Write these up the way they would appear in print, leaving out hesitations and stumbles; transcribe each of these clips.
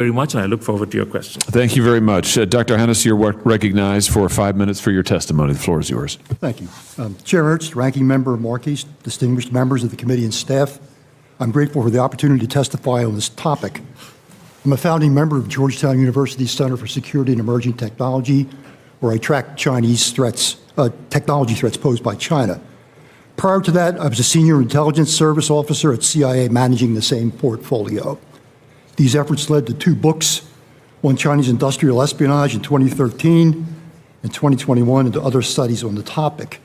very much, and I look forward to your questions. Thank you very much. Dr. Hannes, you're recognized for 5 minutes for your testimony. The floor is yours. Thank you. Chair Ernst, Ranking Member Marquis, distinguished members of the committee and staff, I'm grateful for the opportunity to testify on this topic. I'm a founding member of Georgetown University's Center for Security and Emerging Technology, where I track Chinese threats, technology threats posed by China. Prior to that, I was a senior intelligence service officer at CIA managing the same portfolio. These efforts led to 2 books, one Chinese industrial espionage in 2013 and 2021, and to other studies on the topic.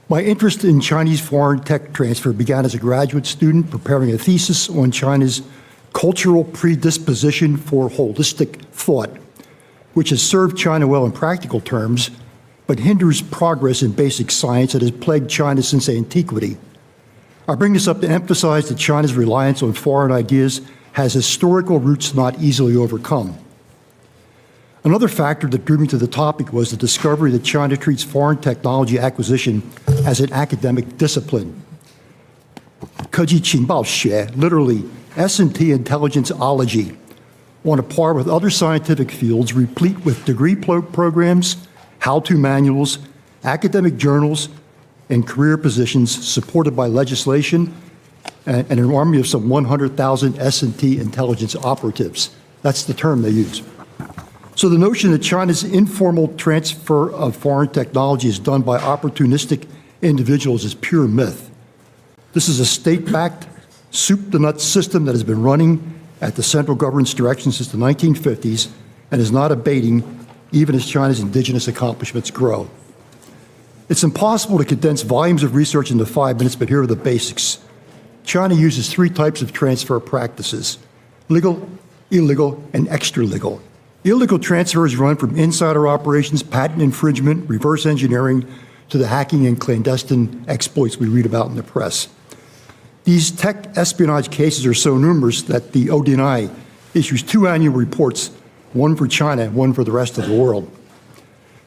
My interest in Chinese foreign tech transfer began as a graduate student preparing a thesis on China's cultural predisposition for holistic thought, which has served China well in practical terms, but hinders progress in basic science that has plagued China since antiquity. I bring this up to emphasize that China's reliance on foreign ideas has historical roots not easily overcome. Another factor that drew me to the topic was the discovery that China treats foreign technology acquisition as an academic discipline. 科技情报学, literally S&T intelligenceology, on a par with other scientific fields replete with degree programs, how-to manuals, academic journals, and career positions supported by legislation and an army of some 100,000 S&T intelligence operatives. That's the term they use. So the notion that China's informal transfer of foreign technology is done by opportunistic individuals is pure myth. This is a state-backed, soup-to-nuts system that has been running at the central government's direction since the 1950s and is not abating even as China's indigenous accomplishments grow. It's impossible to condense volumes of research into 5 minutes, but here are the basics. China uses 3 types of transfer practices: legal, illegal, and extra-legal. Illegal transfers run from insider operations, patent infringement, reverse engineering, to the hacking and clandestine exploits we read about in the press. These tech espionage cases are so numerous that the ODNI issues 2 annual reports, one for China and one for the rest of the world.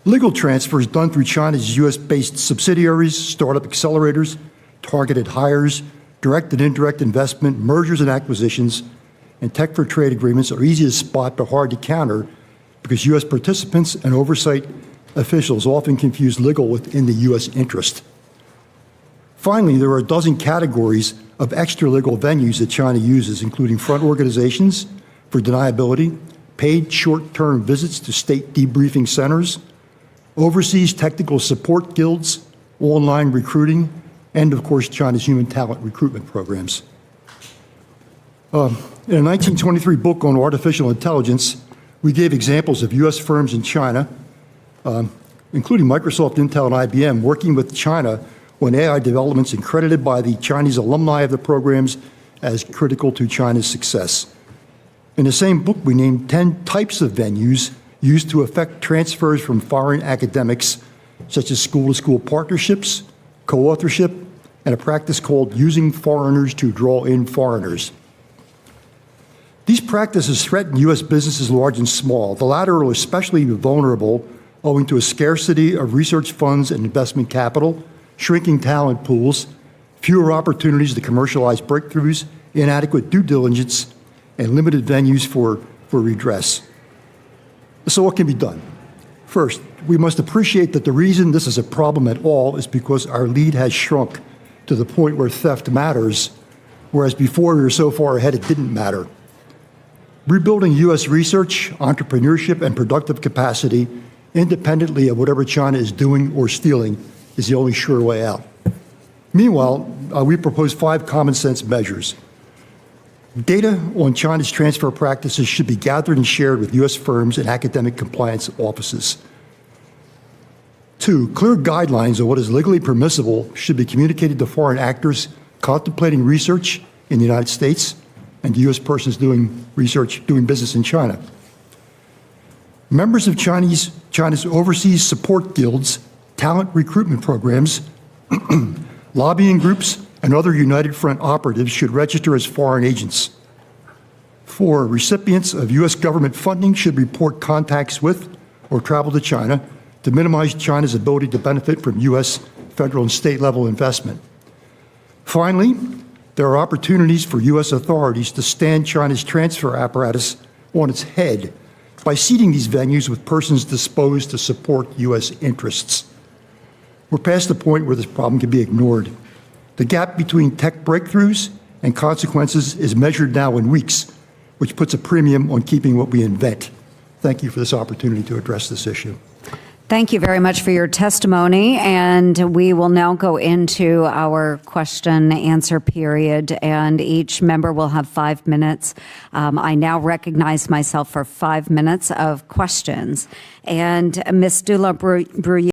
Legal transfers done through China's US-based subsidiaries, startup accelerators, targeted hires, direct and indirect investment, mergers and acquisitions, and tech for trade agreements are easy to spot but hard to counter because US participants and oversight officials often confuse legal with in the US interest. Finally, there are a dozen categories of extra-legal venues that China uses, including front organizations for deniability, paid short-term visits to state debriefing centers, overseas technical support guilds, online recruiting, and, of course, China's human talent recruitment programs. In a 1923 book on artificial intelligence, we gave examples of US firms in China, including Microsoft, Intel, and IBM, working with China on AI developments and credited by the Chinese alumni of the programs as critical to China's success. In the same book, we named 10 types of venues used to effect transfers from foreign academics, such as school-to-school partnerships, co-authorship, and a practice called using foreigners to draw in foreigners. These practices threaten U.S. businesses large and small. The latter are especially vulnerable owing to a scarcity of research funds and investment capital, shrinking talent pools, fewer opportunities to commercialize breakthroughs, inadequate due diligence, and limited venues for redress. So what can be done? First, we must appreciate that the reason this is a problem at all is because our lead has shrunk to the point where theft matters, whereas before we were so far ahead it didn't matter. Rebuilding U.S. research, entrepreneurship, and productive capacity independently of whatever China is doing or stealing is the only sure way out. Meanwhile, we propose 5 common sense measures. Data on China's transfer practices should be gathered and shared with U.S. firms and academic compliance offices. 2, clear guidelines on what is legally permissible should be communicated to foreign actors contemplating research in the United States and to U.S. persons doing research, doing business in China. Members of China's overseas support guilds, talent recruitment programs, lobbying groups, and other United Front operatives should register as foreign agents. 4, recipients of U.S. government funding should report contacts with or travel to China to minimize China's ability to benefit from U.S. federal and state level investment. Finally, there are opportunities for U.S. authorities to stand China's transfer apparatus on its head by seeding these venues with persons disposed to support U.S. interests. We're past the point where this problem can be ignored. The gap between tech breakthroughs and consequences is measured now in weeks, which puts a premium on keeping what we invent. Thank you for this opportunity to address this issue. Thank you very much for your testimony, and we will now go into our question-answer period, and each member will have 5 minutes. I now recognize myself for 5 minutes of questions. And Ms. Dula-Bruyere,